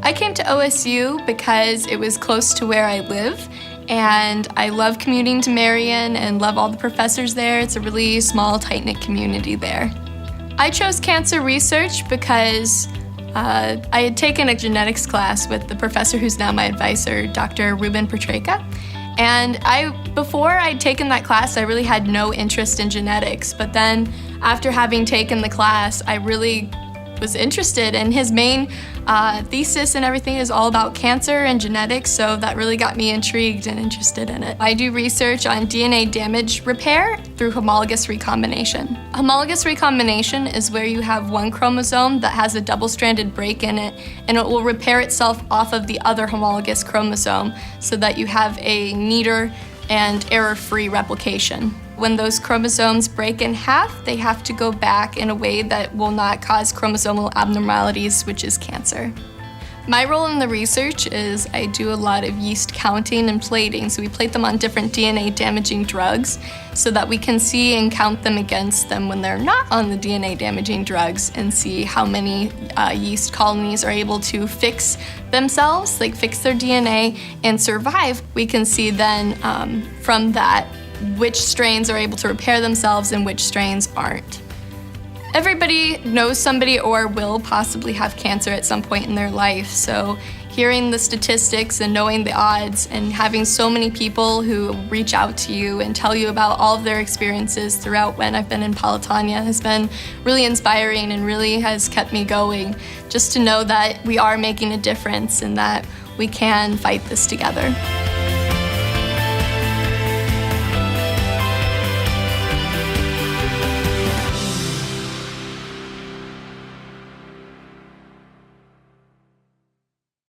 I came to OSU because it was close to where I live, and I love commuting to Marion and love all the professors there. It's a really small, tight-knit community there. I chose cancer research because I had taken a genetics class with the professor who's now my advisor, Dr. Ruben Petreka. And before I'd taken that class, I really had no interest in genetics. But then after having taken the class, I really was interested, and his main thesis and everything is all about cancer and genetics, so that really got me intrigued and interested in it. I do research on DNA damage repair through homologous recombination. Homologous recombination is where you have one chromosome that has a double-stranded break in it, and it will repair itself off of the other homologous chromosome so that you have a neater and error-free replication. When those chromosomes break in half, they have to go back in a way that will not cause chromosomal abnormalities, which is cancer. My role in the research is I do a lot of yeast counting and plating. So we plate them on different DNA damaging drugs so that we can see and count them against them when they're not on the DNA damaging drugs and see how many yeast colonies are able to fix themselves, like fix their DNA and survive. We can see then from that which strains are able to repair themselves and which strains aren't. Everybody knows somebody or will possibly have cancer at some point in their life, so hearing the statistics and knowing the odds and having so many people who reach out to you and tell you about all of their experiences throughout when I've been in Pelotonia has been really inspiring and really has kept me going, just to know that we are making a difference and that we can fight this together.